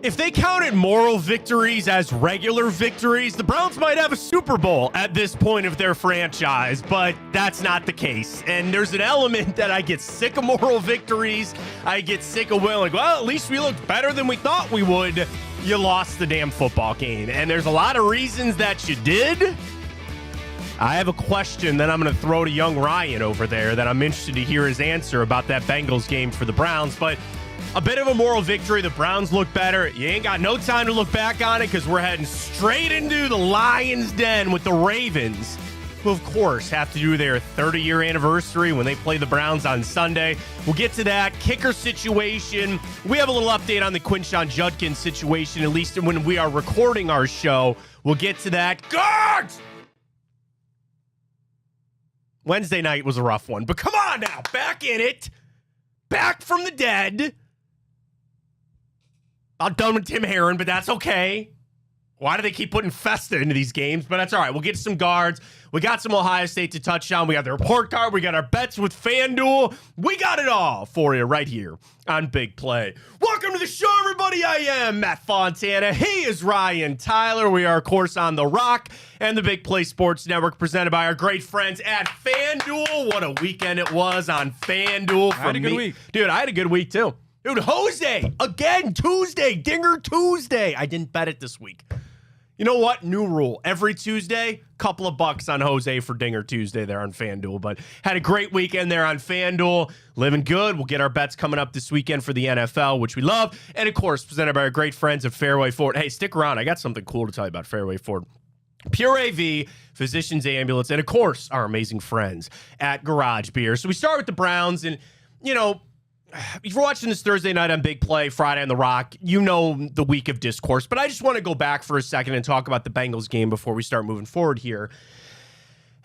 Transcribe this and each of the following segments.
If they counted moral victories as regular victories, the Browns might have a Super Bowl at this point of their franchise, but that's not the case. And there's an element that I get sick of moral victories. I get sick of, well, at least we looked better than we thought we would. You lost the damn football game. And there's a lot of reasons that you did. I have a question that I'm going to throw to young Ryan over there that I'm interested to hear his answer about that Bengals game for the Browns. But a bit of a moral victory. The Browns look better. You ain't got no time to look back on it because we're heading straight into the Lions' den with the Ravens, who, of course, have to do their 30-year anniversary when they play the Browns on Sunday. We'll get to that. Kicker situation. We have a little update on the Quinshon Judkins situation, at least when we are recording our show. We'll get to that. Guards! Wednesday night was a rough one, but come on now. Back in it. Back from the dead. Not done with Tim Herron, but that's okay. Why do they keep putting Festa into these games? But that's all right. We'll get some guards. We got some Ohio State to touch on. We got the report card. We got our bets with FanDuel. We got it all for you right here on Big Play. Welcome to the show, everybody. I am Matt Fontana. He is Ryan Tyler. We are, of course, on The Rock and the Big Play Sports Network, presented by our great friends at FanDuel. What a weekend it was on FanDuel. I had a good week. Dude, I had a good week, too. Dude, Jose, again, Tuesday, Dinger Tuesday. I didn't bet it this week. You know what? New rule. Every Tuesday, couple of bucks on Jose for Dinger Tuesday there on FanDuel. But had a great weekend there on FanDuel. Living good. We'll get our bets coming up this weekend for the NFL, which we love. And, of course, presented by our great friends at Fairway Ford. Hey, stick around. I got something cool to tell you about Fairway Ford. Pure AV, Physicians Ambulance, and, of course, our amazing friends at Garage Beer. So we start with the Browns, and, you know, if you're watching this Thursday night on Big Play, Friday on The Rock, you know the week of discourse. But I just want to go back for a second and talk about the Bengals game before we start moving forward here.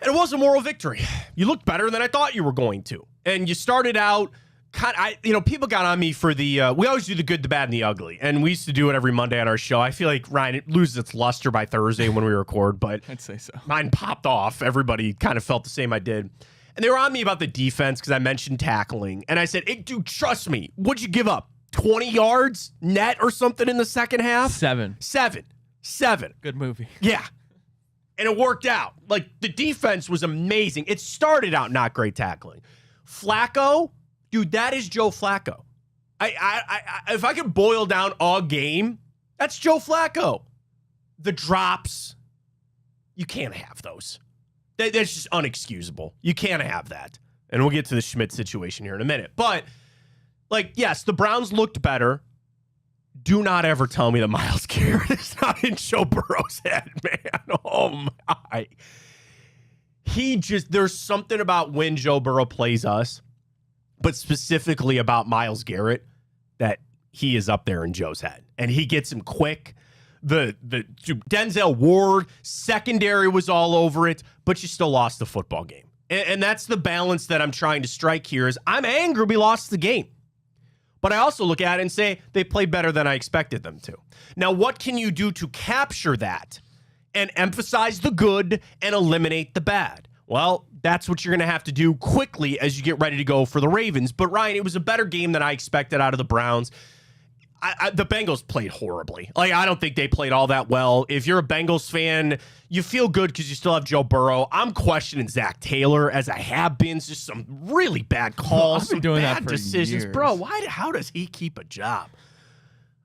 And it was a moral victory. You looked better than I thought you were going to. And you started out, people got on me for the, we always do the good, the bad, and the ugly. And we used to do it every Monday on our show. I feel like, Ryan, it loses its luster by Thursday when we record. But I'd say so. Mine popped off. Everybody kind of felt the same I did. And they were on me about the defense because I mentioned tackling. And I said, hey, dude, trust me. What'd you give up? 20 yards net or something in the second half? Seven. Good movie. Yeah. And it worked out. Like, the defense was amazing. It started out not great tackling. Flacco, dude, that is Joe Flacco. If I could boil down a game, that's Joe Flacco. The drops, you can't have those. That's just unexcusable. You can't have that. And we'll get to the Schmidt situation here in a minute. But, like, yes, the Browns looked better. Do not ever tell me that Myles Garrett is not in Joe Burrow's head, man. Oh, my. There's something about when Joe Burrow plays us, but specifically about Myles Garrett, that he is up there in Joe's head. And he gets him quick. The Denzel Ward secondary was all over it, but you still lost the football game. And that's the balance that I'm trying to strike here is I'm angry we lost the game. But I also look at it and say they played better than I expected them to. Now, what can you do to capture that and emphasize the good and eliminate the bad? Well, that's what you're going to have to do quickly as you get ready to go for the Ravens. But, Ryan, it was a better game than I expected out of the Browns. The Bengals played horribly. Like, I don't think they played all that well. If you're a Bengals fan, you feel good because you still have Joe Burrow. I'm questioning Zach Taylor, as I have been. It's just some really bad calls, some bad decisions. Years. Bro, how does he keep a job?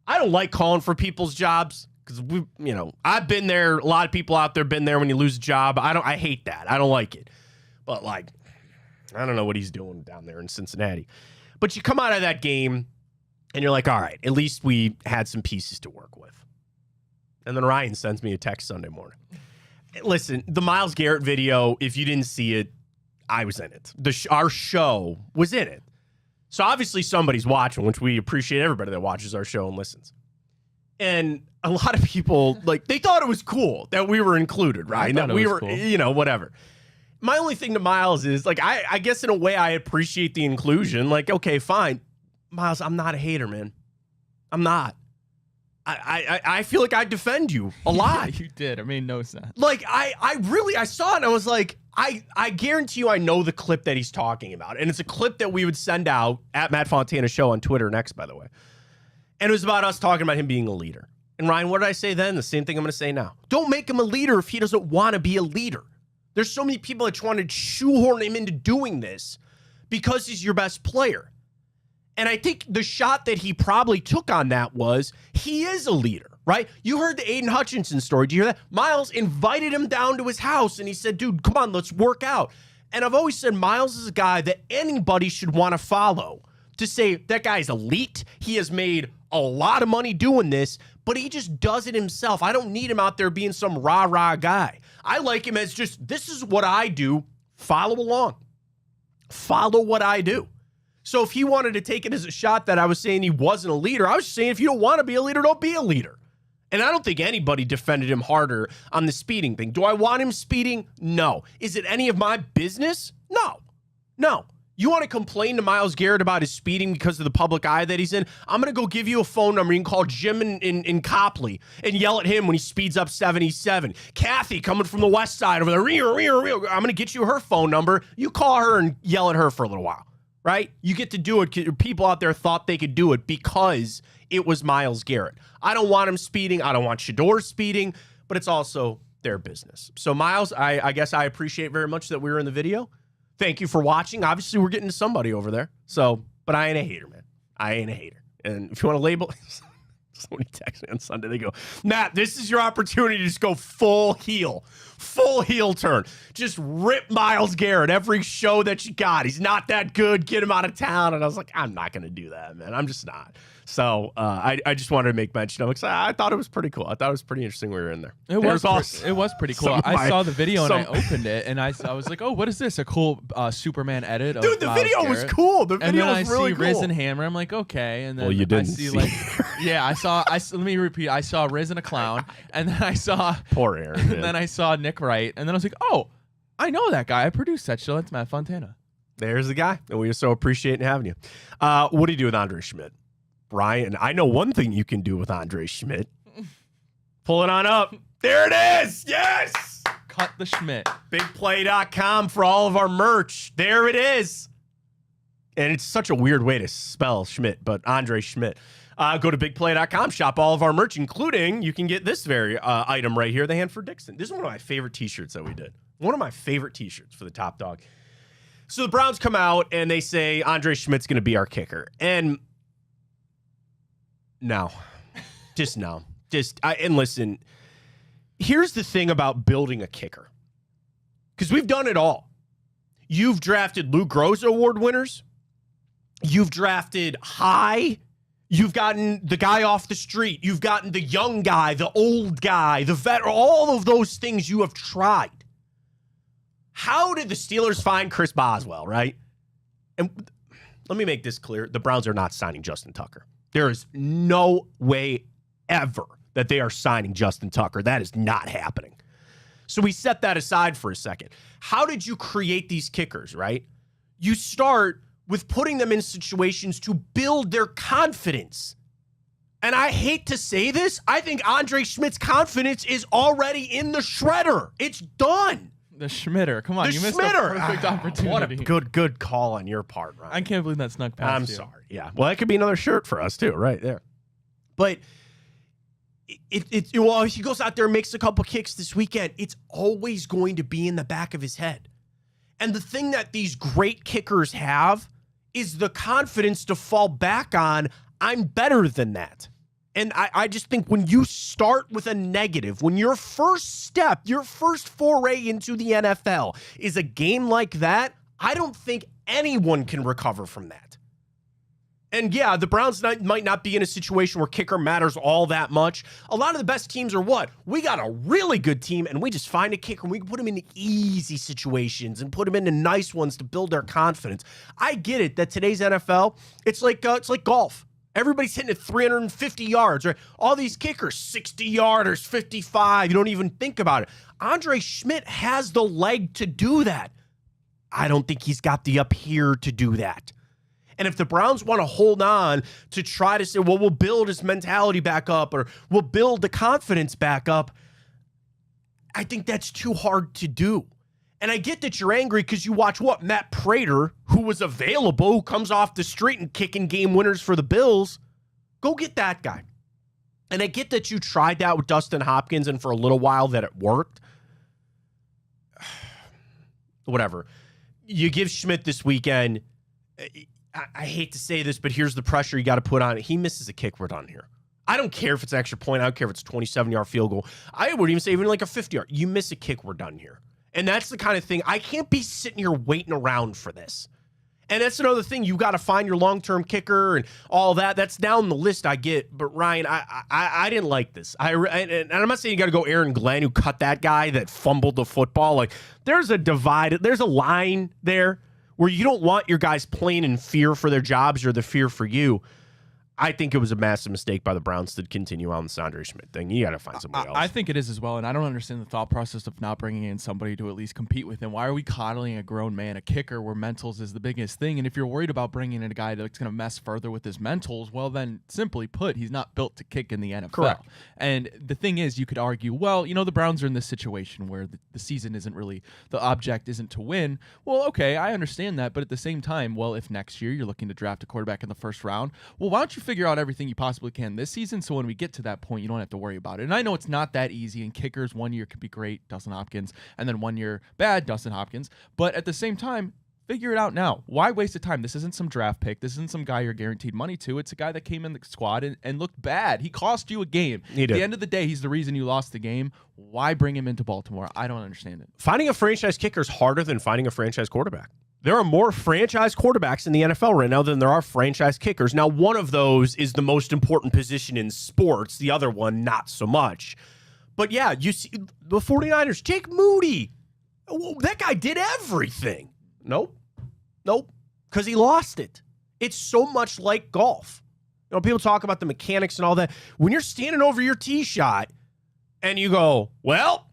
I don't like calling for people's jobs because I've been there. A lot of people out there been there when you lose a job. I hate that. I don't like it. But, like, I don't know what he's doing down there in Cincinnati. But you come out of that game, and you're like, all right, at least we had some pieces to work with. And then Ryan sends me a text Sunday morning. Listen, the Myles Garrett video, if you didn't see it, I was in it. Our show was in it. So obviously somebody's watching, which we appreciate everybody that watches our show and listens. And a lot of people, like, they thought it was cool that we were included, right? That we were, cool. Whatever. My only thing to Myles is, like, I guess in a way I appreciate the inclusion. Like, okay, fine. Myles, I'm not a hater, man. I'm not. I feel like I defend you a lot. Yeah, you did. It made no sense. Like, I saw it and I was like, I guarantee you I know the clip that he's talking about. And it's a clip that we would send out at Matt Fontana Show on Twitter next, by the way. And it was about us talking about him being a leader. And Ryan, what did I say then? The same thing I'm going to say now. Don't make him a leader if he doesn't want to be a leader. There's so many people that trying to shoehorn him into doing this because he's your best player. And I think the shot that he probably took on that was he is a leader, right? You heard the Aiden Hutchinson story. Do you hear that? Miles invited him down to his house and he said, dude, come on, let's work out. And I've always said Miles is a guy that anybody should want to follow, to say that guy's elite. He has made a lot of money doing this, but he just does it himself. I don't need him out there being some rah-rah guy. I like him as just, this is what I do. Follow along. Follow what I do. So if he wanted to take it as a shot that I was saying he wasn't a leader, I was just saying if you don't want to be a leader, don't be a leader. And I don't think anybody defended him harder on the speeding thing. Do I want him speeding? No. Is it any of my business? No. No. You want to complain to Myles Garrett about his speeding because of the public eye that he's in? I'm going to go give you a phone number. You can call Jim in Copley and yell at him when he speeds up 77. Kathy coming from the west side over there. I'm going to get you her phone number. You call her and yell at her for a little while, right? You get to do it. People out there thought they could do it because it was Myles Garrett. I don't want him speeding. I don't want Shedeur speeding, but it's also their business. So Myles, I guess I appreciate very much that we were in the video. Thank you for watching. Obviously, we're getting to somebody over there. So, but I ain't a hater, man. I ain't a hater. And if you want to label, somebody text me on Sunday. They go, Matt, this is your opportunity to just go full heel turn. Just rip Myles Garrett every show that you got. He's not that good. Get him out of town. And I was like, I'm not going to do that, man. I'm just not. So I just wanted to make mention of it because I thought it was pretty cool. I thought it was pretty interesting we were in there. It was pretty cool. I saw the video and I opened it and I was like, oh, what is this? A cool Superman edit of Dude, the video was cool. The video was really cool. And then I see Riz and Hammer. I'm like, okay. And then well, you didn't I see like, yeah, let me repeat. I saw Riz and a clown, and then I saw poor Aaron. And then I saw Nick Wright, and then I was like, oh, I know that guy. I produced that show. That's Matt Fontana. There's the guy, and we are so appreciating having you. What do you do with Andre Schmidt? Brian, I know one thing you can do with Andre Schmidt. Pull it on up. There it is. Yes. Cut the Schmidt. BigPlay.com for all of our merch. There it is. And it's such a weird way to spell Schmidt, but Andre Schmidt. Go to BigPlay.com, shop all of our merch, including you can get this very item right here, the Hanford Dixon. This is one of my favorite T-shirts that we did. One of my favorite T-shirts for the Top Dog. So the Browns come out and they say Andre Schmidt's going to be our kicker. And no. Just no. And listen, here's the thing about building a kicker. Because we've done it all. You've drafted Lou Groza Award winners. You've drafted high. You've gotten the guy off the street. You've gotten the young guy, the old guy, the vet. All of those things you have tried. How did the Steelers find Chris Boswell, right? And let me make this clear. The Browns are not signing Justin Tucker. There is no way ever that they are signing Justin Tucker. That is not happening. So we set that aside for a second. How did you create these kickers, right? You start with putting them in situations to build their confidence. And I hate to say this, I think Andre Schmidt's confidence is already in the shredder. It's done. The Schmitter. Come on, you missed a perfect opportunity. What a good call on your part, Ryan. I can't believe that snuck past I'm sorry. Yeah. Well, that could be another shirt for us too, right there. But well, if he goes out there and makes a couple kicks this weekend, it's always going to be in the back of his head. And the thing that these great kickers have is the confidence to fall back on, I'm better than that. And I just think when you start with a negative, when your first step, your first foray into the NFL is a game like that, I don't think anyone can recover from that. And yeah, the Browns might not be in a situation where kicker matters all that much. A lot of the best teams are what? We got a really good team and we just find a kicker and we can put them into easy situations and put them into nice ones to build their confidence. I get it that today's NFL, it's like golf. Everybody's hitting at 350 yards, right? All these kickers, 60-yarders, 55. You don't even think about it. Andre Schmidt has the leg to do that. I don't think he's got the up here to do that. And if the Browns want to hold on to try to say, well, we'll build his mentality back up or we'll build the confidence back up, I think that's too hard to do. And I get that you're angry because you watch what? Matt Prater, who was available, who comes off the street and kicking game winners for the Bills. Go get that guy. And I get that you tried that with Dustin Hopkins and for a little while that it worked. Whatever. You give Schmidt this weekend. I hate to say this, but here's the pressure you got to put on it. He misses a kick, we're done here. I don't care if it's an extra point. I don't care if it's a 27-yard field goal. I would even say even like a 50-yard. You miss a kick, we're done here. And that's the kind of thing. I can't be sitting here waiting around for this. And that's another thing. You got to find your long-term kicker and all that. That's down the list I get. But, Ryan, I didn't like this. And I'm not saying you got to go Aaron Glenn, who cut that guy that fumbled the football. Like, there's a line there where you don't want your guys playing in fear for their jobs or the fear for you. I think it was a massive mistake by the Browns to continue on the Sondre Schmidt thing. You got to find somebody else. I think it is as well, and I don't understand the thought process of not bringing in somebody to at least compete with him. Why are we coddling a grown man, a kicker, where mentals is the biggest thing? And if you're worried about bringing in a guy that's going to mess further with his mentals, well, then simply put, he's not built to kick in the NFL. Correct. And the thing is, you could argue, well, the Browns are in this situation where the season isn't really, the object isn't to win. Well, okay, I understand that, but at the same time, well, if next year you're looking to draft a quarterback in the first round, well, why don't you figure out everything you possibly can this season, so when we get to that point, you don't have to worry about it. And I know it's not that easy, and kickers 1 year could be great, Dustin Hopkins, and then 1 year bad, Dustin Hopkins. But at the same time, figure it out now. Why waste the time? This isn't some draft pick. This isn't some guy you're guaranteed money to. It's a guy that came in the squad and looked bad. He cost you a game. At the end of the day, he's the reason you lost the game. Why bring him into Baltimore? I don't understand it. Finding a franchise kicker is harder than finding a franchise quarterback. There are more franchise quarterbacks in the NFL right now than there are franchise kickers. Now, one of those is the most important position in sports. The other one, not so much. But yeah, you see the 49ers, Jake Moody. That guy did everything. Nope. Because he lost it. It's so much like golf. People talk about the mechanics and all that. When you're standing over your tee shot and you go, well,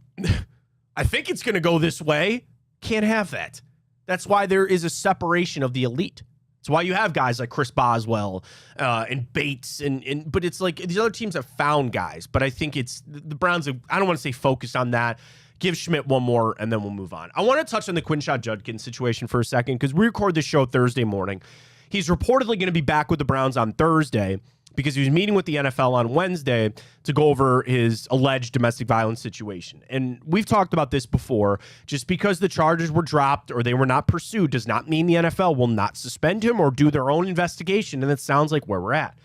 I think it's going to go this way, can't have that. That's why there is a separation of the elite. It's why you have guys like Chris Boswell and Bates, but it's like these other teams have found guys. But I think it's the Browns. I don't want to say focused on that. Give Schmidt one more, and then we'll move on. I want to touch on the Quinshon Judkins situation for a second because we record this show Thursday morning. He's reportedly going to be back with the Browns on Thursday because he was meeting with the NFL on Wednesday to go over his alleged domestic violence situation. And we've talked about this before. Just because the charges were dropped or they were not pursued does not mean the NFL will not suspend him or do their own investigation, and it sounds like where we're at.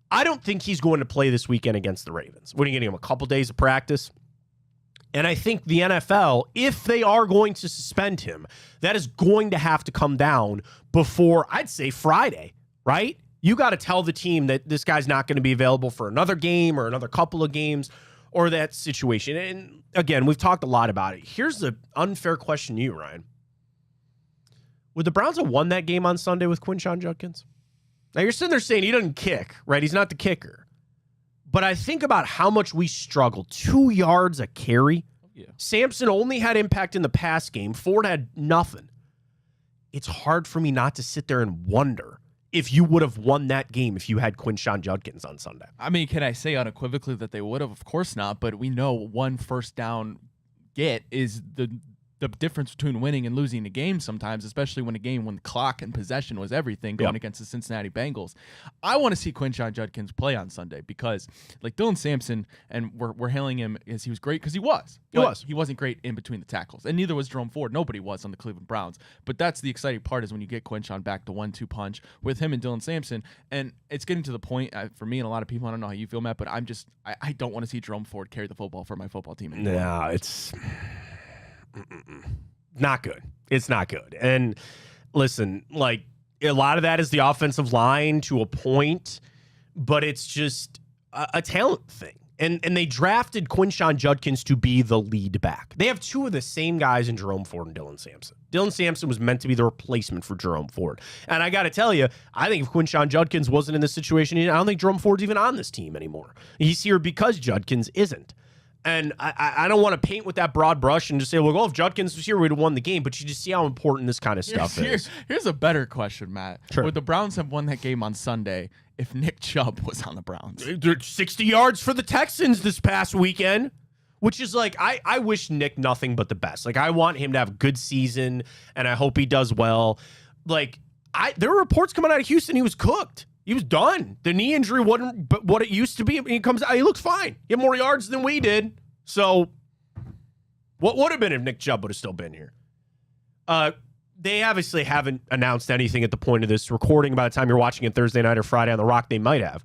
I don't think he's going to play this weekend against the Ravens. What are you getting him, a couple days of practice? And I think the NFL, if they are going to suspend him, that is going to have to come down before, I'd say, Friday, right? You got to tell the team that this guy's not going to be available for another game or another couple of games or that situation. And again, we've talked a lot about it. Here's the unfair question to you, Ryan. Would the Browns have won that game on Sunday with Quinshon Judkins? Now, you're sitting there saying he doesn't kick, right? He's not the kicker. But I think about how much we struggled. 2 yards a carry. Yeah. Sampson only had impact in the pass game. Ford had nothing. It's hard for me not to sit there and wonder if you would have won that game if you had Quinshon Judkins on Sunday. I mean, can I say unequivocally that they would have? Of course not, but we know one first down get is the difference between winning and losing a game sometimes, especially when the clock and possession was everything going against the Cincinnati Bengals. I want to see Quinshon Judkins play on Sunday because, like Dylan Sampson, and we're hailing him as he was great because he was. He wasn't great in between the tackles, and neither was Jerome Ford. Nobody was on the Cleveland Browns. But that's the exciting part is when you get Quinshon back to 1-2 punch with him and Dylan Sampson, and it's getting to the point for me and a lot of people. I don't know how you feel, Matt, but I don't want to see Jerome Ford carry the football for my football team anymore. No, it's not good. It's not good. And listen, like a lot of that is the offensive line to a point, but it's just a talent thing. And they drafted Quinshon Judkins to be the lead back. They have two of the same guys in Jerome Ford and Dylan Sampson. Dylan Sampson was meant to be the replacement for Jerome Ford. And I got to tell you, I think if Quinshon Judkins wasn't in this situation, I don't think Jerome Ford's even on this team anymore. He's here because Judkins isn't. And I don't want to paint with that broad brush and just say, well, if Judkins was here, we'd have won the game. But you just see how important this kind of stuff is. Here's a better question, Matt. Sure. Would the Browns have won that game on Sunday if Nick Chubb was on the Browns? 60 yards for the Texans this past weekend, which is like, I wish Nick nothing but the best. Like, I want him to have a good season, and I hope he does well. Like, there were reports coming out of Houston he was cooked. He was done. The knee injury wasn't what it used to be. He comes out, he looks fine. He had more yards than we did. So what would have been if Nick Chubb would have still been here? They obviously haven't announced anything at the point of this recording. By the time you're watching it Thursday night or Friday on The Rock, they might have.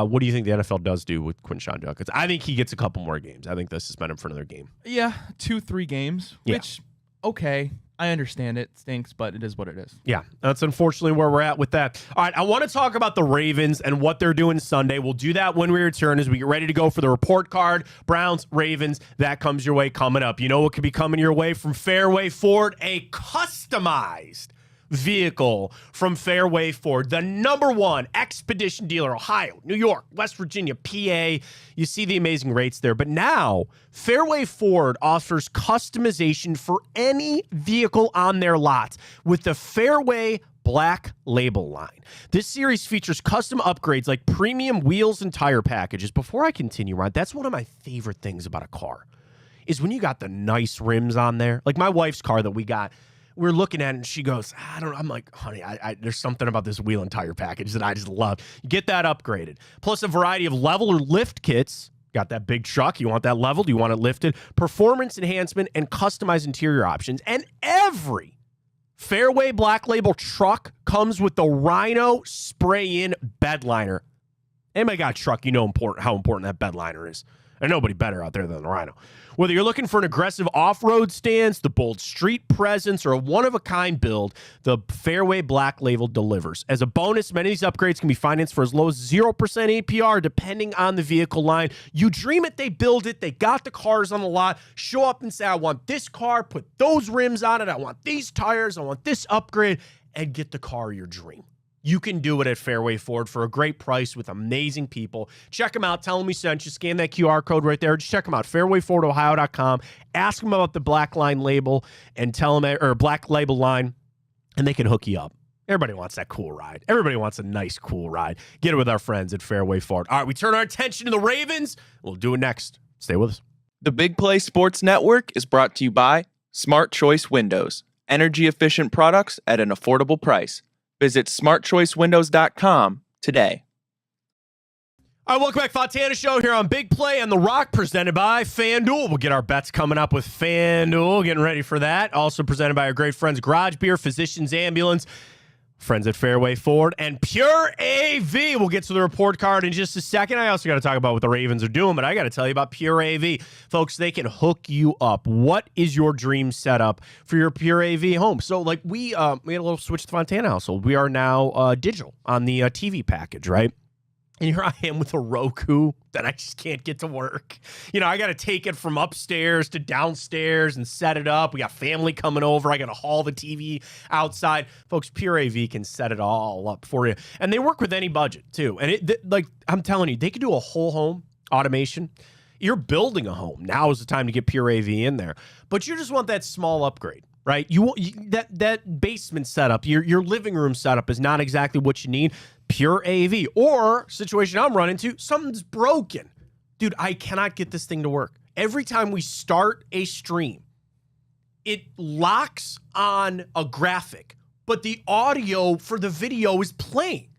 What do you think the NFL does do with Quinshon Judkins? I think he gets a couple more games. I think they'll suspend him for another game. Yeah, 2-3 games, which, okay, I understand it stinks, but it is what it is. Yeah, that's unfortunately where we're at with that. All right, I want to talk about the Ravens and what they're doing Sunday. We'll do that when we return as we get ready to go for the report card. Browns, Ravens, that comes your way coming up. You know what could be coming your way from Fairway Ford? A customized vehicle from Fairway Ford, the #1 expedition dealer, Ohio, New York, West Virginia, PA. You see the amazing rates there. But now, Fairway Ford offers customization for any vehicle on their lots with the Fairway Black Label line. This series features custom upgrades like premium wheels and tire packages. Before I continue, Ron, that's one of my favorite things about a car, is when you got the nice rims on there. Like my wife's car that we got, we're looking at it and she goes, I don't know. I'm like, honey, there's something about this wheel and tire package that I just love. You get that upgraded. Plus a variety of level or lift kits. Got that big truck. You want that leveled? You want it lifted? Performance enhancement and customized interior options. And every Fairway Black Label truck comes with the Rhino spray-in bed liner. Anybody got a truck, you know how important that bed liner is. And nobody better out there than the Rhino. Whether you're looking for an aggressive off-road stance, the bold street presence, or a one-of-a-kind build, the Fairway Black Label delivers. As a bonus, many of these upgrades can be financed for as low as 0% APR, depending on the vehicle line. You dream it, they build it. They got the cars on the lot. Show up and say, I want this car, put those rims on it. I want these tires. I want this upgrade, and get the car of your dream. You can do it at Fairway Ford for a great price with amazing people. Check them out. Tell them we sent you. Scan that QR code right there. Just check them out. FairwayFordOhio.com. Ask them about the Black Line label and tell them, or Black Label line, and they can hook you up. Everybody wants that cool ride. Everybody wants a nice, cool ride. Get it with our friends at Fairway Ford. All right, we turn our attention to the Ravens. We'll do it next. Stay with us. The Big Play Sports Network is brought to you by Smart Choice Windows. Energy-efficient products at an affordable price. Visit smartchoicewindows.com today. All right, welcome back. Fontana Show here on Big Play and The Rock, presented by FanDuel. We'll get our bets coming up with FanDuel, getting ready for that. Also presented by our great friends, Garage Beer, Physicians Ambulance, friends at Fairway Ford, and Pure AV. We'll get to the report card in just a second. I also got to talk about what the Ravens are doing, but I got to tell you about Pure AV. Folks, they can hook you up. What is your dream setup for your Pure AV home? So, like, we had a little switch to Fontana household. We are now digital on the TV package, right? And here I am with a Roku that I just can't get to work. You know, I got to take it from upstairs to downstairs and set it up. We got family coming over. I got to haul the TV outside. Folks, Pure AV can set it all up for you. And they work with any budget, too. And, like, I'm telling you, they could do a whole home automation. You're building a home. Now is the time to get Pure AV in there. But you just want that small upgrade. Right, that basement setup, your living room setup is not exactly what you need. Pure AV, or situation I'm running into, something's broken. Dude, I cannot get this thing to work. Every time we start a stream, it locks on a graphic, but the audio for the video is playing.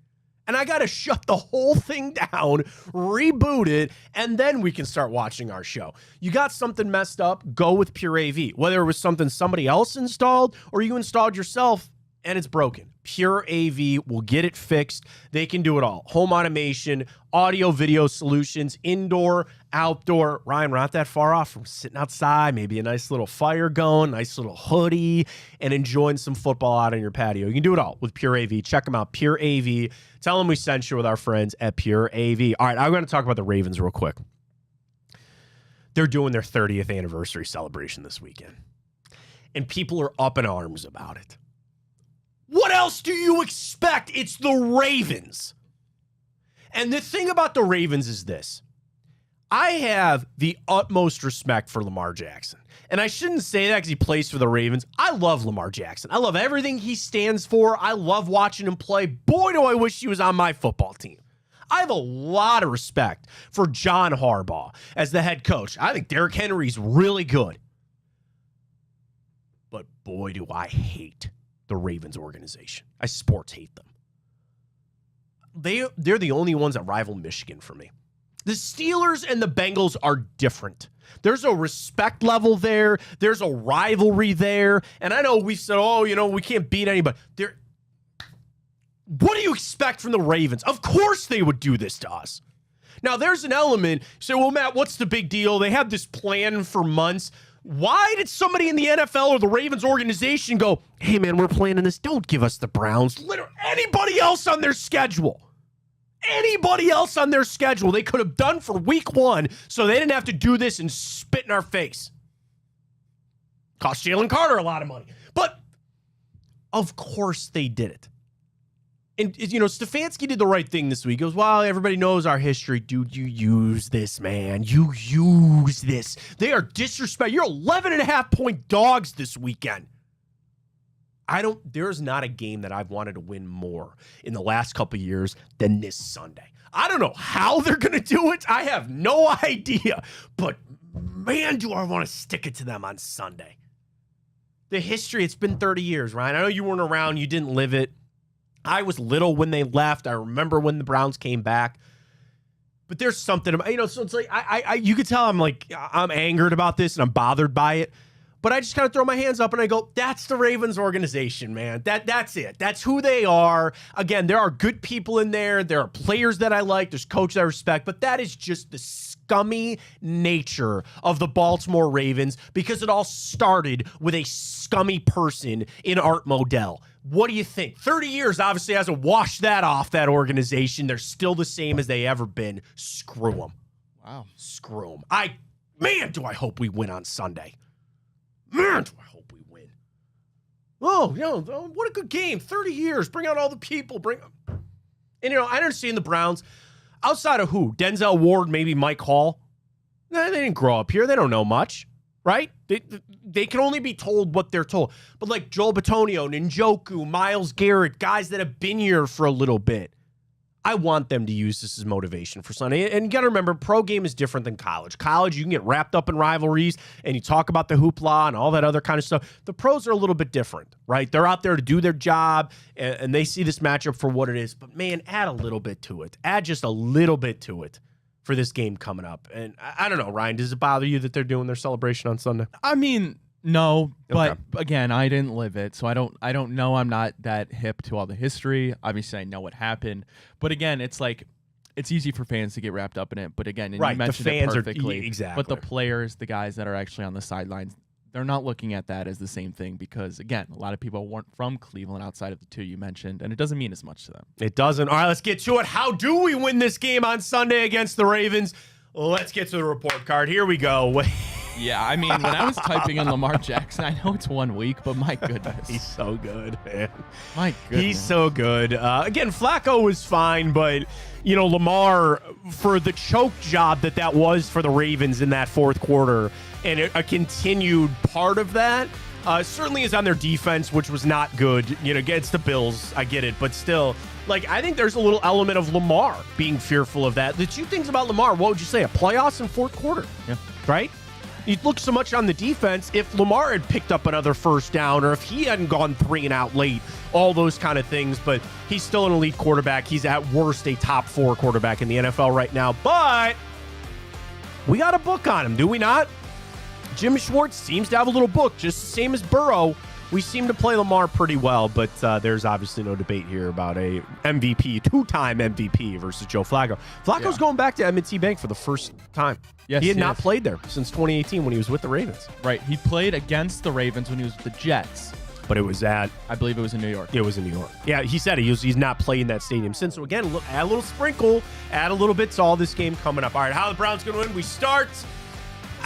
And I got to shut the whole thing down, reboot it, and then we can start watching our show. You got something messed up, go with Pure AV. Whether it was something somebody else installed or you installed yourself and it's broken, Pure AV will get it fixed. They can do it all. Home automation, audio, video solutions, indoor, outdoor. Ryan, we're not that far off from sitting outside, maybe a nice little fire going, nice little hoodie, and enjoying some football out on your patio. You can do it all with Pure AV. Check them out, Pure AV. Tell them we sent you with our friends at Pure AV. All right, I'm going to talk about the Ravens real quick. They're doing their 30th anniversary celebration this weekend, and people are up in arms about it. What else do you expect? It's the Ravens. And the thing about the Ravens is this. I have the utmost respect for Lamar Jackson. And I shouldn't say that because he plays for the Ravens. I love Lamar Jackson. I love everything he stands for. I love watching him play. Boy, do I wish he was on my football team. I have a lot of respect for John Harbaugh as the head coach. I think Derrick Henry's really good. But boy, do I hate the Ravens organization. I sports hate them. they're the only ones that rival Michigan for me. The Steelers and the Bengals are different. There's a respect level there. There's a rivalry there. And I know we said, we can't beat anybody. What do you expect from the Ravens? Of course they would do this to us. Now, there's an element. You say, well, Matt, what's the big deal? They have this plan for months. Why did somebody in the NFL or the Ravens organization go, hey, man, we're planning this. Don't give us the Browns. Literally anybody else on their schedule. Anybody else on their schedule they could have done for week 1 so they didn't have to do this and spit in our face. Cost Jalen Carter a lot of money. But, of course, they did it. And, Stefanski did the right thing this week. He goes, well, everybody knows our history. Dude, you use this, man. You use this. They are disrespectful. You're 11.5-point dogs this weekend. There's not a game that I've wanted to win more in the last couple of years than this Sunday. I don't know how they're going to do it. I have no idea. But, man, do I want to stick it to them on Sunday. The history, it's been 30 years, Ryan. I know you weren't around. You didn't live it. I was little when they left. I remember when the Browns came back. But there's something, so it's like, you could tell I'm angered about this and I'm bothered by it. But I just kind of throw my hands up and I go, that's the Ravens organization, man. That's it. That's who they are. Again, there are good people in there. There are players that I like. There's coaches I respect. But that is just the scummy nature of the Baltimore Ravens because it all started with a scummy person in Art Modell. What do you think? 30 years obviously hasn't washed that off, that organization. They're still the same as they ever been. Screw them. Wow. Screw them. Man, do I hope we win on Sunday. Man, do I hope we win. Oh, what a good game. 30 years. Bring out all the people. And, I understand the Browns. Outside of who? Denzel Ward, maybe Mike Hall. They didn't grow up here. They don't know much, right? They can only be told what they're told. But like Joel Bitonio, Njoku, Myles Garrett, guys that have been here for a little bit. I want them to use this as motivation for Sunday. And you got to remember, pro game is different than college. College, you can get wrapped up in rivalries and you talk about the hoopla and all that other kind of stuff. The pros are a little bit different, right? They're out there to do their job and they see this matchup for what it is. But, man, add a little bit to it. Add just a little bit to it for this game coming up. And I don't know, Ryan, does it bother you that they're doing their celebration on Sunday? I mean, no, but again, I didn't live it, so I don't know. I'm not that hip to all the history. Obviously, I know what happened, but again, it's like it's easy for fans to get wrapped up in it. But again, and right, you mentioned the fans it perfectly. exactly. But the players, the guys that are actually on the sidelines, they're not looking at that as the same thing because again, a lot of people weren't from Cleveland outside of the two you mentioned, and it doesn't mean as much to them. It doesn't. All right, let's get to it. How do we win this game on Sunday against the Ravens? Let's get to the report card. Here we go. Yeah, I mean, when I was typing in Lamar Jackson, I know it's 1 week, but my goodness. He's so good, man. My goodness. He's so good. Again, Flacco was fine, but, Lamar, for the choke job that was for the Ravens in that fourth quarter, and a continued part of that, certainly is on their defense, which was not good, against the Bills. I get it, but still, I think there's a little element of Lamar being fearful of that. The two things about Lamar, what would you say? A playoffs in fourth quarter. Yeah. Right? You look so much on the defense. If Lamar had picked up another first down or if he hadn't gone 3 and out late, all those kind of things. But he's still an elite quarterback. He's at worst a top 4 quarterback in the NFL right now. But we got a book on him, do we not? Jim Schwartz seems to have a little book, just the same as Burrow. We seem to play Lamar pretty well, but there's obviously no debate here about a MVP, 2-time MVP versus Joe Flacco. Flacco's going back to M&T Bank for the first time. Yes, he had not played there since 2018 when he was with the Ravens. Right. He played against the Ravens when he was with the Jets. But it was I believe it was in New York. It was in New York. Yeah, he said he's not playing that stadium since. So again, look, add a little sprinkle, add a little bit to all this game coming up. All right, how are the Browns going to win? We start.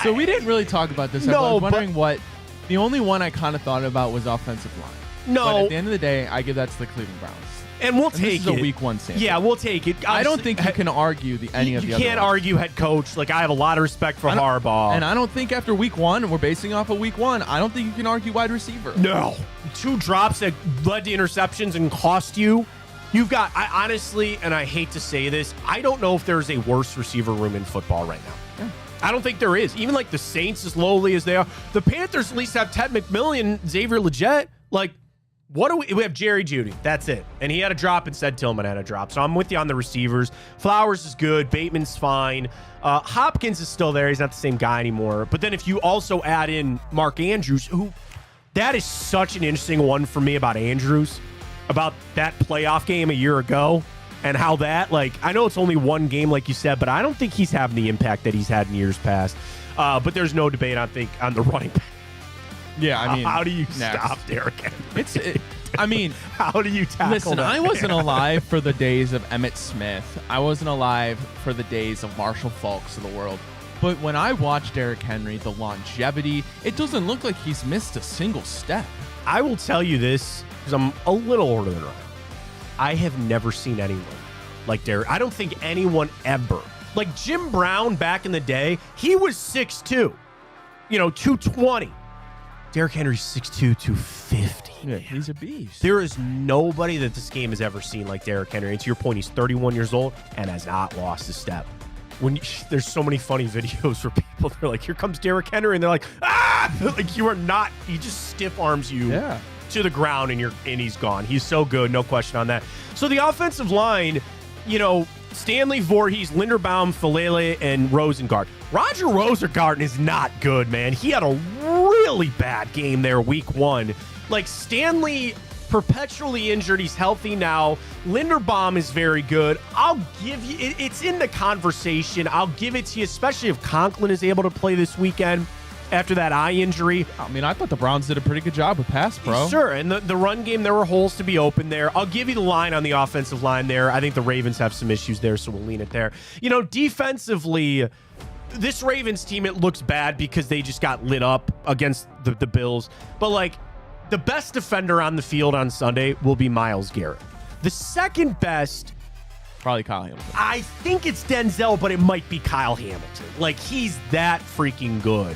So we didn't really talk about this. No, I was wondering what. The only one I kind of thought about was offensive line. No. But at the end of the day, I give that to the Cleveland Browns. And we'll take this is a week 1 sample. Yeah, we'll take it. I don't think you can argue any of the other You can't ones. argue head coach. I have a lot of respect for Harbaugh. And I don't think after week 1, and we're basing off of week 1, I don't think you can argue wide receiver. No. 2 drops that led to interceptions and cost you. You've got, I honestly, and I hate to say this, I don't know if there's a worse receiver room in football right now. Yeah. I don't think there is. Even the Saints, as lowly as they are. The Panthers at least have Ted McMillan, Xavier Legette. What do we have? Jerry Jeudy. That's it. And he had a drop and said Tillman had a drop. So I'm with you on the receivers. Flowers is good. Bateman's fine. Hopkins is still there. He's not the same guy anymore. But then if you also add in Mark Andrews, that is such an interesting one for me about Andrews, about that playoff game a year ago and how that, I know it's only one game, like you said, but I don't think he's having the impact that he's had in years past. But there's no debate, I think, on the running back. Yeah, I mean, how do you stop Derrick Henry? How do you tackle listen, that? I wasn't alive for the days of Emmitt Smith. I wasn't alive for the days of Marshall Faulks of the world. But when I watch Derrick Henry, the longevity, it doesn't look like he's missed a single step. I will tell you this, because I'm a little older than Ryan. I have never seen anyone like Derrick. I don't think anyone ever. Like Jim Brown back in the day, he was 6'2", 220. Derrick Henry's 6'2", 250. Yeah, he's a beast. There is nobody that this game has ever seen like Derrick Henry. And to your point, he's 31 years old and has not lost a step. There's so many funny videos where people, they're like, here comes Derrick Henry, and they're like, ah! Like, you are not, he just stiff arms you to the ground, and he's gone. He's so good, no question on that. So the offensive line, Stanley, Voorhees, Linderbaum, Falele, and Rosengard. Roger Rosengarten is not good, man. He had a really bad game there week one. Stanley, perpetually injured. He's healthy now. Linderbaum is very good. I'll give you, it's in the conversation. I'll give it to you, especially if Conklin is able to play this weekend after that eye injury. I mean, I thought the Browns did a pretty good job with pass pro. Sure, and the run game, there were holes to be open there. I'll give you the line on the offensive line there. I think the Ravens have some issues there, so we'll lean it there. Defensively, this Ravens team, it looks bad because they just got lit up against the Bills. But, the best defender on the field on Sunday will be Myles Garrett. The second best, probably Kyle Hamilton. I think it's Denzel, but it might be Kyle Hamilton. He's that freaking good.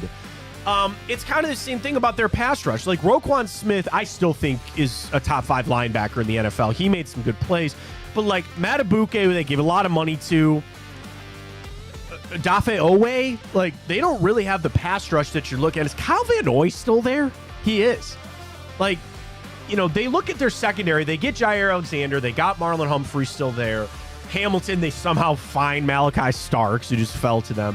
It's kind of the same thing about their pass rush. Roquan Smith, I still think is a top 5 linebacker in the NFL. He made some good plays. But Matt Abuke, who they gave a lot of money to, Dafe Owe, they don't really have the pass rush that you're looking at. Is Kyle Van Noy still there? He is. They look at their secondary. They get Jair Alexander. They got Marlon Humphrey still there. Hamilton, they somehow find Malachi Starks, who just fell to them.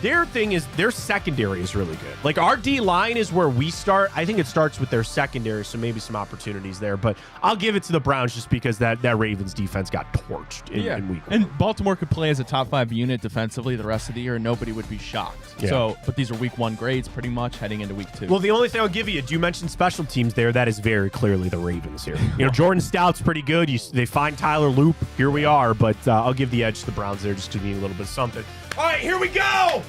Their thing is, their secondary is really good. Our D line is where we start. I think it starts with their secondary, so maybe some opportunities there. But I'll give it to the Browns just because that Ravens defense got torched in week one. And Baltimore could play as a top 5 unit defensively the rest of the year, and nobody would be shocked. Yeah. But these are week 1 grades pretty much heading into week 2. Well, the only thing I'll give you, you mentioned special teams there. That is very clearly the Ravens here. Jordan Stout's pretty good. They find Tyler Loop. Here we are. But I'll give the edge to the Browns there just to need a little bit of something. All right, here we go.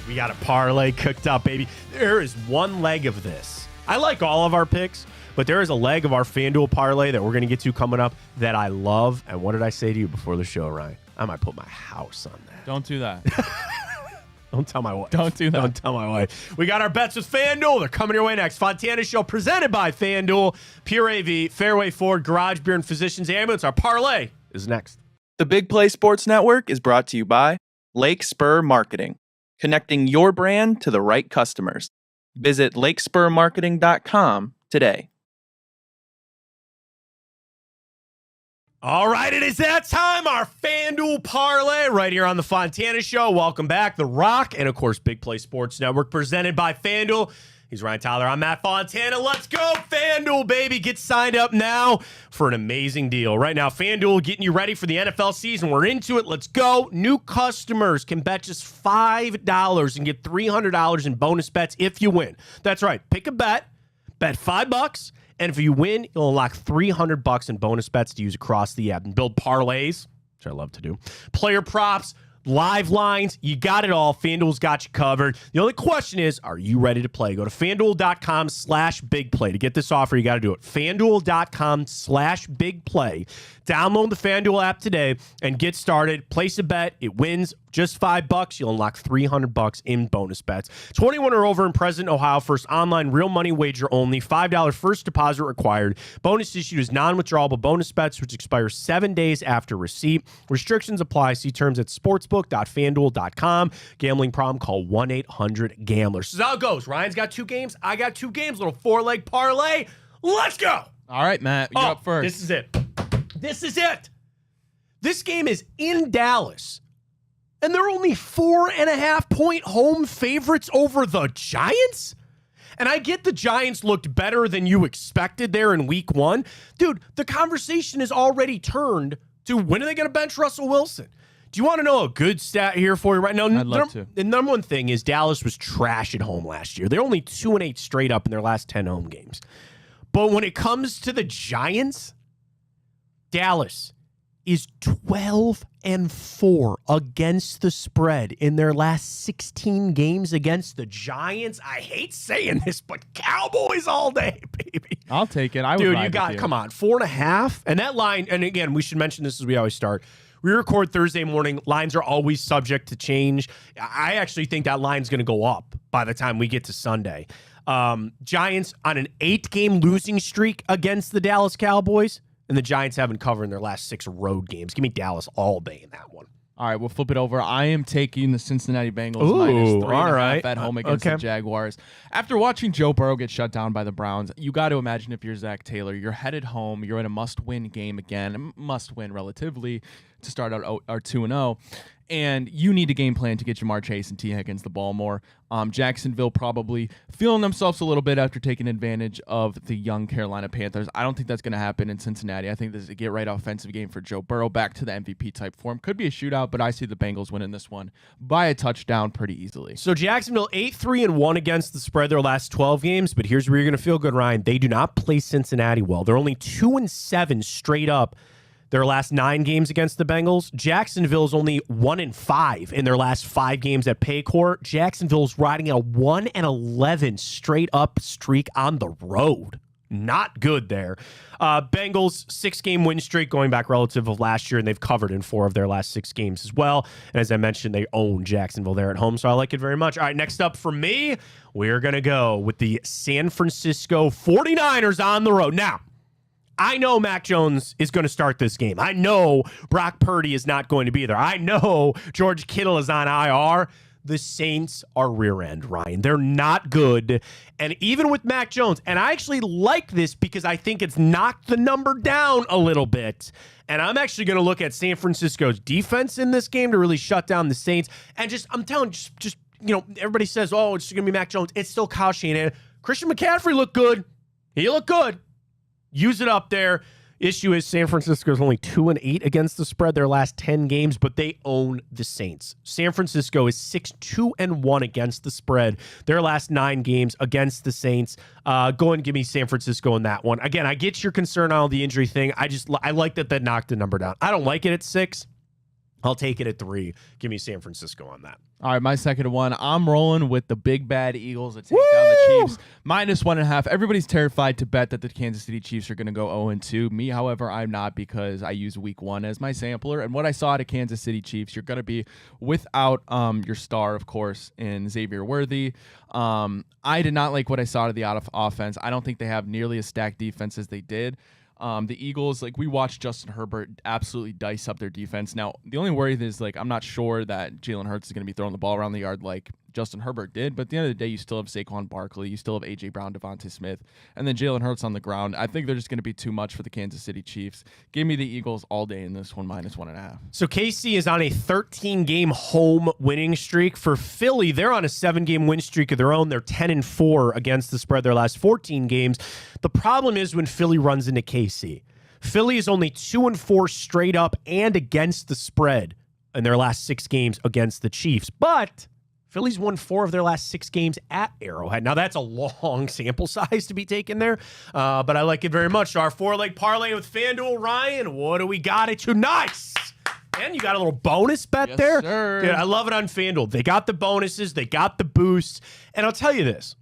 We got a parlay cooked up, baby. There is one leg of this. I like all of our picks, but there is a leg of our FanDuel parlay that we're going to get to coming up that I love. And what did I say to you before the show, Ryan? I might put my house on that. Don't do that. Don't tell my wife. Don't do that. Don't tell my wife. We got our bets with FanDuel. They're coming your way next. Fontana Show presented by FanDuel. Pure AV, Fairway Ford, Garage Beer, and Physicians Ambulance. Our parlay is next. The Big Play Sports Network is brought to you by Lake Spur Marketing, connecting your brand to the right customers. Visit lakespurmarketing.com today. All right, it is that time, our FanDuel parlay right here on the Fontana Show. Welcome back, The Rock, and of course, Big Play Sports Network presented by FanDuel. He's Ryan Tyler. I'm Matt Fontana. Let's go, FanDuel, baby. Get signed up now for an amazing deal. Right now, FanDuel getting you ready for the NFL season. We're into it. Let's go. New customers can bet just $5 and get $300 in bonus bets if you win. That's right. Pick a bet $5, and if you win, you'll unlock $300 in bonus bets to use across the app and build parlays, which I love to do. Player props, live lines, you got it all. FanDuel's got you covered. The only question is, are you ready to play? Go to FanDuel.com/bigplay. To get this offer, you got to do it. FanDuel.com/bigplay. Download the FanDuel app today and get started. Place a bet. It wins just $5. You'll unlock $300 in bonus bets. 21 or over in President, Ohio. First online real money wager only. $5 first deposit required. Bonus issued is non-withdrawable bonus bets, which expire 7 days after receipt. Restrictions apply. See terms at sportsbook.fanduel.com. Gambling problem? Call 1-800-GAMBLER. So that's how it goes. Ryan's got 2 games. I got 2 games. Little 4-leg parlay. Let's go. All right, Matt, you're up first. This is it. This is it. This game is in Dallas, and they're only 4.5-point home favorites over the Giants? And I get the Giants looked better than you expected there in week 1. Dude, the conversation is already turned to when are they going to bench Russell Wilson? Do you want to know a good stat here for you right now? I'd love to. The number one thing is Dallas was trash at home last year. They're only 2-8 straight up in their last 10 home games. But when it comes to the Giants, Dallas is 12-4 against the spread in their last 16 games against the Giants. I hate saying this, but Cowboys all day, baby. I'll take it. I would Dude, ride you got, with you. come on, 4.5. And that line, and again, we should mention this as we always start. We record Thursday morning. Lines are always subject to change. I actually think that line's going to go up by the time we get to Sunday. Giants on an 8-game losing streak against the Dallas Cowboys, and the Giants haven't covered in their last 6 road games. Give me Dallas all day in that one. All right, we'll flip it over. I am taking the Cincinnati Bengals Ooh, minus 3.5 all right. at home against the Jaguars. After watching Joe Burrow get shut down by the Browns, you got to imagine if you're Zach Taylor, you're headed home, you're in a must-win game again, must-win relatively to start out our 2-0. And you need a game plan to get Jamar Chase and T. Higgins the ball more. Jacksonville probably feeling themselves a little bit after taking advantage of the young Carolina Panthers. I don't think that's going to happen in Cincinnati. I think this is a get-right offensive game for Joe Burrow, back to the MVP-type form. Could be a shootout, but I see the Bengals winning this one by a touchdown pretty easily. So Jacksonville 8-3-1 against the spread their last 12 games, but here's where you're going to feel good, Ryan. They do not play Cincinnati well. They're only 2-7 straight up their last 9 games against the Bengals. Jacksonville's only 1-5 in their last 5 games at Paycor. Jacksonville's riding a 1-11 straight up streak on the road. Not good there. Bengals 6-game win streak going back relative of last year, and they've covered in 4 of their last 6 games as well. And as I mentioned, they own Jacksonville there at home, so I like it very much. All right, next up for me, we're going to go with the San Francisco 49ers on the road. Now, I know Mac Jones is going to start this game. I know Brock Purdy is not going to be there. I know George Kittle is on IR. The Saints are rear end, Ryan. They're not good. And even with Mac Jones, and I actually like this because I think it's knocked the number down a little bit. And I'm actually going to look at San Francisco's defense in this game to really shut down the Saints. And I'm telling you, you know, everybody says, oh, it's going to be Mac Jones. It's still Kyle Shanahan. Christian McCaffrey looked good. He looked good. Use it up there. Issue is San Francisco's only 2-8 against the spread their last 10 games, but they own the Saints. San Francisco is 6-2-1 against the spread their last 9 games against the Saints. Go and give me San Francisco in that one. Again, I get your concern on the injury thing. I like that knocked the number down. I don't like it at 6. I'll take it at 3. Give me San Francisco on that. All right, my second one. I'm rolling with the big bad Eagles that take down the Chiefs. Minus 1.5. Everybody's terrified to bet that the Kansas City Chiefs are going to go 0-2. Me, however, I'm not, because I use week 1 as my sampler. And what I saw at a Kansas City Chiefs, you're going to be without your star, of course, in Xavier Worthy. I did not like what I saw out of the offense. I don't think they have nearly as stacked defense as they did. The Eagles, we watched Justin Herbert absolutely dice up their defense. Now, the only worry is, I'm not sure that Jalen Hurts is going to be throwing the ball around the yard like Justin Herbert did, but at the end of the day, you still have Saquon Barkley, you still have A.J. Brown, Devontae Smith, and then Jalen Hurts on the ground. I think they're just going to be too much for the Kansas City Chiefs. Give me the Eagles all day in this one, minus 1.5. So KC is on a 13-game home winning streak. For Philly, they're on a 7-game win streak of their own. They're 10-4 against the spread their last 14 games. The problem is when Philly runs into KC. Philly is only 2-4 straight up and against the spread in their last 6 games against the Chiefs. But Philly's won 4 of their last 6 games at Arrowhead. Now, that's a long sample size to be taken there, but I like it very much. So our 4-leg parlay with FanDuel, Ryan, what do we got at you? Nice! And you got a little bonus bet there. Sir. Dude, I love it on FanDuel. They got the bonuses. They got the boosts. And I'll tell you this.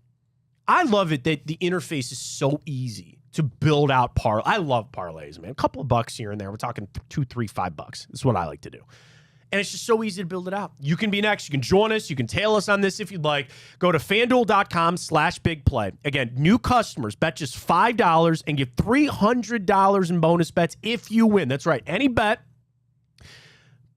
I love it that the interface is so easy to build out parlay. I love parlays, man. A couple of bucks here and there. We're talking $2, $3, $5. This is what I like to do. And it's just so easy to build it out. You can be next. You can join us. You can tail us on this if you'd like. Go to FanDuel.com/bigplay. Again, new customers bet just $5 and get $300 in bonus bets if you win. That's right. Any bet,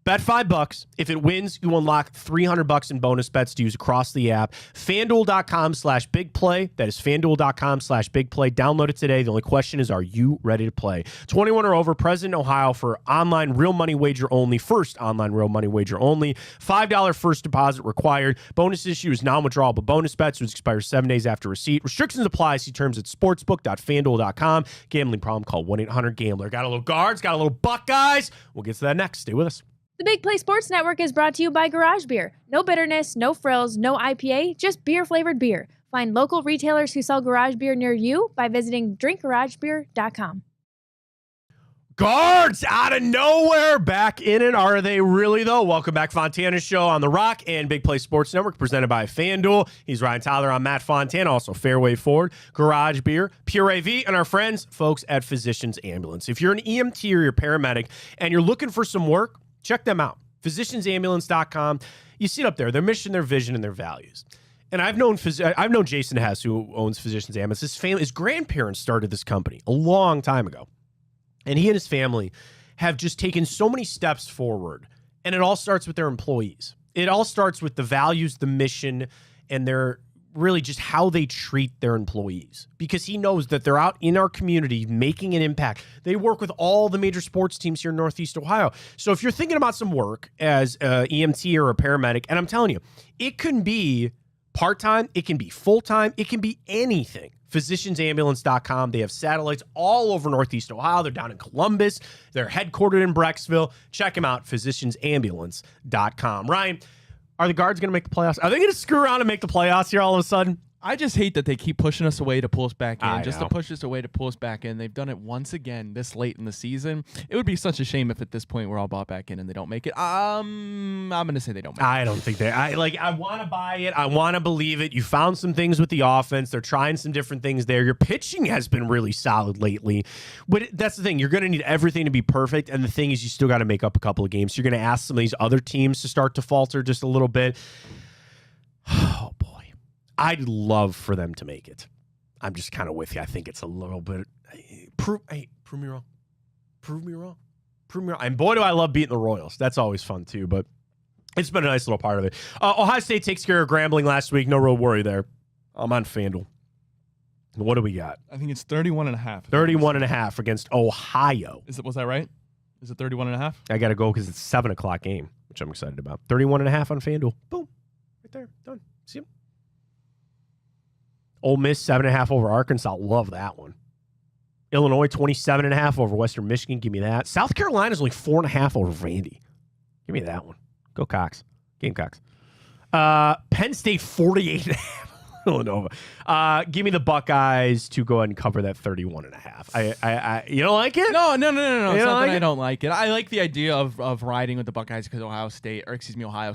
Bet $5. If it wins, you unlock $300 in bonus bets to use across the app. FanDuel.com/bigplay. That is FanDuel.com/bigplay. Download it today. The only question is, are you ready to play? 21 or over, present in Ohio for online real money wager only. First online real money wager only. $5 first deposit required. Bonus issue is non-withdrawable bonus bets, which expires 7 days after receipt. Restrictions apply. See terms at sportsbook.fanduel.com. Gambling problem, call 1-800-GAMBLER. Got a little guards, got a little Buckeyes. We'll get to that next. Stay with us. The Big Play Sports Network is brought to you by Garage Beer. No bitterness, no frills, no IPA, just beer-flavored beer. Find local retailers who sell garage beer near you by visiting drinkgaragebeer.com. Guards out of nowhere, back in it. Are they really, though? Welcome back, Fontana Show on The Rock and Big Play Sports Network, presented by FanDuel. He's Ryan Tyler. I'm Matt Fontana, also Fairway Ford, Garage Beer, Pure AV, and our friends, folks at Physicians Ambulance. If you're an EMT or you're a paramedic and you're looking for some work, check them out. PhysiciansAmbulance.com. You see it up there, their mission, their vision, and their values. And I've known Jason Hess, who owns Physicians Ambulance. His grandparents started this company a long time ago. And he and his family have just taken so many steps forward. And it all starts with their employees. It all starts with the values, the mission, and their really just how they treat their employees. Because he knows that they're out in our community making an impact. They work with all the major sports teams here in Northeast Ohio. So if you're thinking about some work as an EMT or a paramedic, and I'm telling you, it can be part-time, it can be full-time, it can be anything. PhysiciansAmbulance.com. They have satellites all over Northeast Ohio. They're down in Columbus. They're headquartered in Brecksville. Check them out, PhysiciansAmbulance.com. Ryan, are the Guards going to make the playoffs? Are they going to screw around and make the playoffs here all of a sudden? I just hate that they keep pushing us away to pull us back in. I Just know. to push us away to pull us back in. They've done it once again this late in the season. It would be such a shame if at this point we're all bought back in and they don't make it. I'm going to say they don't make it. I don't think they. I want to buy it. I want to believe it. You found some things with the offense. They're trying some different things there. Your pitching has been really solid lately. But that's the thing. You're going to need everything to be perfect. And the thing is, you still got to make up a couple of games. You're going to ask some of these other teams to start to falter just a little bit. Oh, boy. I'd love for them to make it. I'm just kind of with you. I think it's a little bit. Prove me wrong. Prove me wrong. Prove me wrong. And boy, do I love beating the Royals. That's always fun, too. But it's been a nice little part of it. Ohio State takes care of Grambling last week. No real worry there. I'm on FanDuel. What do we got? I think it's 31.5. 31.5 against Ohio. Was that right? Is it 31.5? I got to go because it's a 7 o'clock game, which I'm excited about. 31.5 on FanDuel. Boom. Right there. Done. See him? Ole Miss 7.5 over Arkansas. Love that one. Illinois 27.5 over Western Michigan. Give me that. South Carolina's only 4.5 over Vandy. Give me that one. Go Cox. Gamecocks. Penn State 48.5. Villanova. Give me the Buckeyes to go ahead and cover that 31.5. You don't like it? No. It's You not don't that like I it? don't like it. I like the idea of riding with the Buckeyes because Ohio's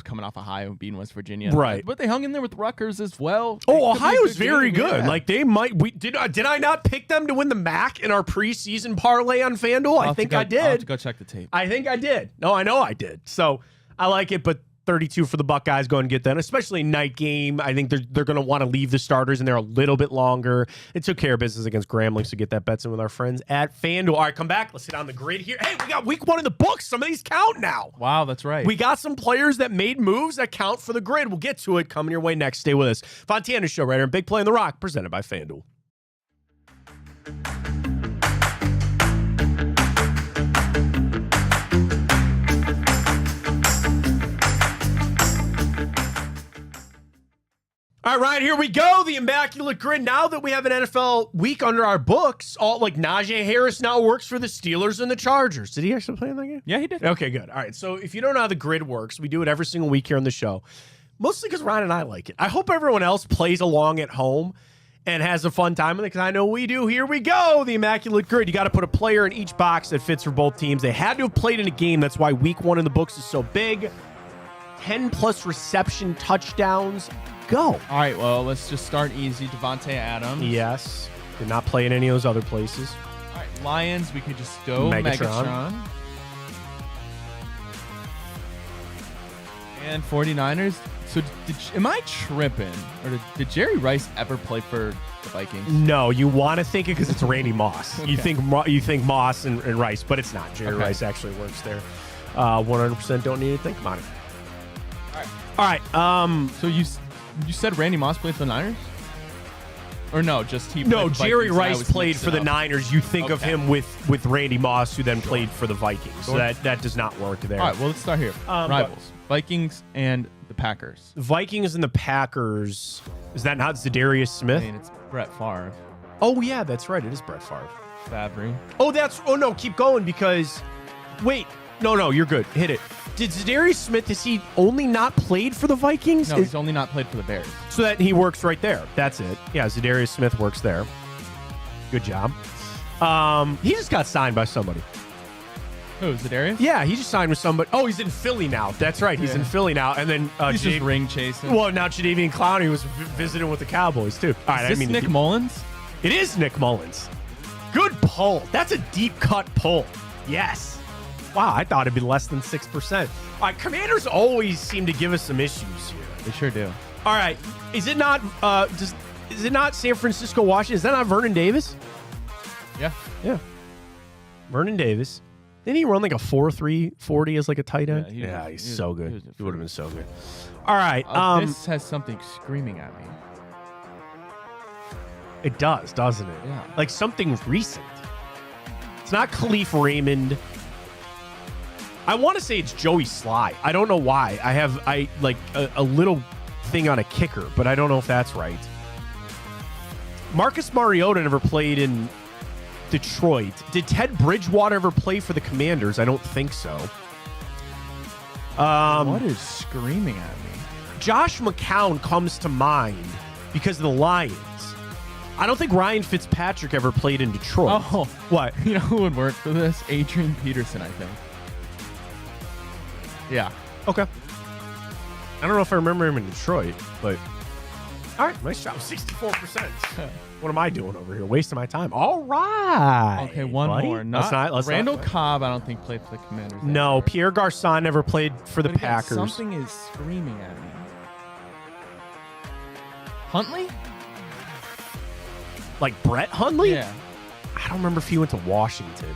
coming off Ohio beating West Virginia. Right. But they hung in there with Rutgers as well. Oh, It could be a Ohio's good very game, good. yeah. Like they might. Did I not pick them to win the MAC in our preseason parlay on FanDuel? I think I I'll have to did. go check the tape. I think I did. No, I know I did. So I like it, but 32 for the Buckeyes. Go and get that, especially night game. I think they're going to want to leave the starters in there a little bit longer. It took care of business against Grambling, so get that bets in with our friends at FanDuel. All right, come back. Let's hit on the grid here. Hey, we got week 1 in the books. Some of these count now. Wow, that's right. We got some players that made moves that count for the grid. We'll get to it coming your way next. Stay with us. Fontana Show right here, Big Play on the Rock, presented by FanDuel. All right, here we go. The Immaculate Grid. Now that we have an NFL week under our books, all like Najee Harris now works for the Steelers and the Chargers. Did he actually play in that game? Yeah, he did. Okay, good. All right. So if you don't know how the grid works, we do it every single week here on the show, mostly because Ryan and I like it. I hope everyone else plays along at home and has a fun time with it because I know we do. Here we go. The Immaculate Grid. You got to put a player in each box that fits for both teams. They had to have played in a game. That's why week 1 in the books is so big. 10+ reception touchdowns. Go. All right, well, let's just start easy. Devontae Adams. Yes. Did not play in any of those other places. All right, Lions, we could just go Megatron. Megatron. And 49ers. So am I tripping? Or did Jerry Rice ever play for the Vikings? No, you want to think it because it's Randy Moss. Okay. You think Moss and Rice, but it's not. Jerry Okay. Rice actually works there. 100% don't need to think about it. All right. So you said Randy Moss played for the Niners? Or no, just he. No, played for Jerry Vikings, and I Rice was played mixing for the up. Niners. You think of Okay. him with Randy Moss, who then played for the Vikings. So Sure. that does not work there. All right, well, let's start here. Rivals. Vikings and the Packers. The Vikings and the Packers. Is that not Zadarius I Smith? mean, it's Brett Favre. Oh, yeah, that's right. It is Brett Favre. Fabry. Oh, no, keep going because. Wait. No, you're good. Hit it. Did Zadarius Smith, has he only not played for the Vikings? No, he's only not played for the Bears. So that he works right there. That's it. Yeah, Zadarius Smith works there. Good job. He just got signed by somebody. Who, Zadarius? Yeah, he just signed with somebody. Oh, he's in Philly now. That's right. He's Yeah. in Philly now. And then He's just ring chasing. Well, now Jadeveon Clowney was visiting with the Cowboys too. All right, Is this Nick Mullins? It is Nick Mullins. Good pull. That's a deep cut pull. Yes. Wow, I thought it'd be less than 6%. All right, Commanders always seem to give us some issues here. They sure do. All right, is it not is it not San Francisco, Washington? Is that not Vernon Davis? Yeah. Yeah. Vernon Davis. Didn't he run like a 4.3 40 as like a tight end? Yeah, He's so good. he was He would have been so good. All right. This has something screaming at me. It does, doesn't it? Yeah. Like something recent. It's not Khalif Raymond. I want to say it's Joey Sly. I don't know why. I like a little thing on a kicker, but I don't know if that's right. Marcus Mariota never played in Detroit. Did Ted Bridgewater ever play for the Commanders? I don't think so. What is screaming at me? Josh McCown comes to mind because of the Lions. I don't think Ryan Fitzpatrick ever played in Detroit. Oh, What? you know who would work for this? Adrian Peterson, I think. Yeah. Okay. I don't know if I remember him in Detroit, but all right, nice job. 64%. What am I doing over here? Wasting my time. All right. Okay, one buddy. more. Let's Randall not- Cobb, I don't think played for the Commanders. No, anymore. Pierre Garçon never played for the But again, Packers. Something is screaming at me. Huntley? Like Brett Hundley? Yeah. I don't remember if he went to Washington.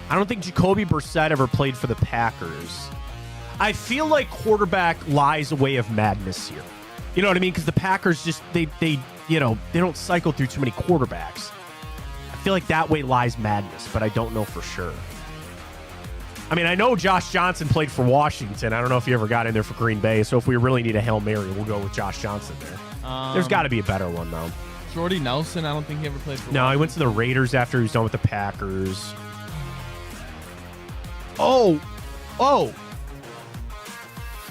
I don't think Jacoby Brissett ever played for the Packers. I feel like quarterback lies a way of madness here. You know what I mean? Because the Packers just they don't cycle through too many quarterbacks. I feel like that way lies madness, but I don't know for sure. I mean, I know Josh Johnson played for Washington. I don't know if he ever got in there for Green Bay. So if we really need a Hail Mary, we'll go with Josh Johnson there. There's got to be a better one though. Jordy Nelson, I don't think he ever played for No, he went to the Raiders after he was done with the Packers. Oh.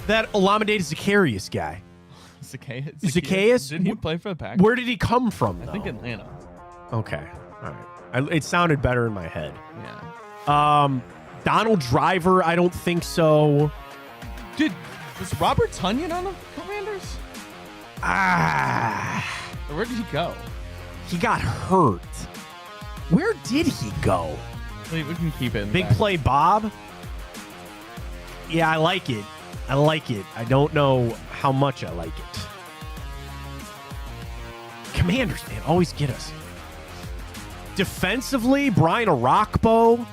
That Olamide Zacchaeus guy. Zacchaeus? Didn't he play for the Packers? Where did he come from, I though? think Atlanta. Okay. All right. It sounded better in my head. Yeah. Donald Driver, I don't think so. Was Robert Tonyan on the Commanders? Or where did he go? He got hurt. Where did he go? We can keep it in the Big back. Play Bob? Yeah, I like it. I don't know how much I like it. Commanders, man, always get us. Defensively, Brian Arakpo.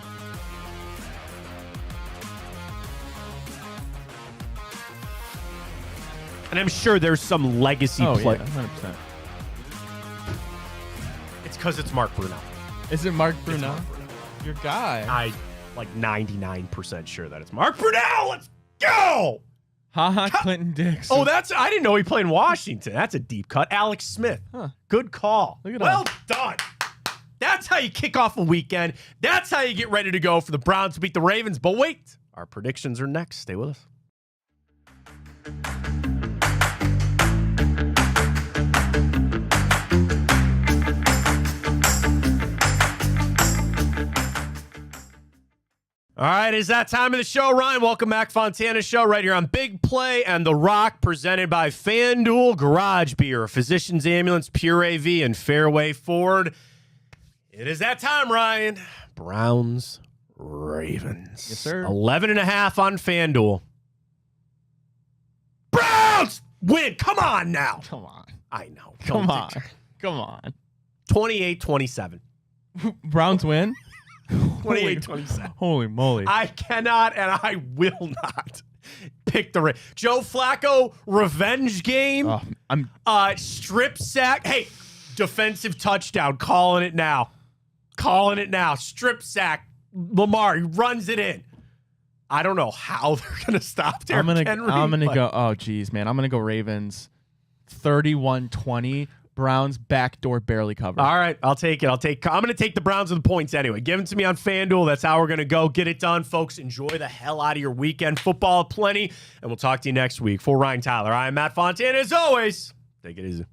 And I'm sure there's some legacy play. Yeah, 100%. It's because it's Mark Brunell. Is it Mark It's Brunell? Mark Brunell. Your guy. I like 99% sure that it's Mark Brunell. Let's go. Haha, Clinton Dix. Oh, I didn't know he played in Washington. That's a deep cut. Alex Smith. Huh. Good call. Look at well that. done. That's how you kick off a weekend. That's how you get ready to go for the Browns to beat the Ravens. But wait, our predictions are next. Stay with us. All right, it's that time of the show, Ryan. Welcome Matt Fontana Show right here on Big Play and The Rock, presented by FanDuel Garage Beer, Physicians Ambulance, Pure AV, and Fairway Ford. It is that time, Ryan. Browns, Ravens. Yes, sir. 11.5 on FanDuel. Browns win. Come on now. Come on. I know. Come on. Come on. 28-27. Browns win? 28-27. Holy moly. I cannot and I will not pick the Joe Flacco revenge game. Strip sack. Hey, defensive touchdown. Calling it now. Strip sack. Lamar, he runs it in. I don't know how they're going to stop Derrick Henry. I'm going to go, oh, geez, man. I'm going to go Ravens 31-20. Browns backdoor barely cover. All right, I'll take it. I'm going to take the Browns with the points anyway. Give them to me on FanDuel. That's how we're going to go. Get it done, folks. Enjoy the hell out of your weekend. Football plenty, and we'll talk to you next week. For Ryan Tyler, I am Matt Fontana. As always, take it easy.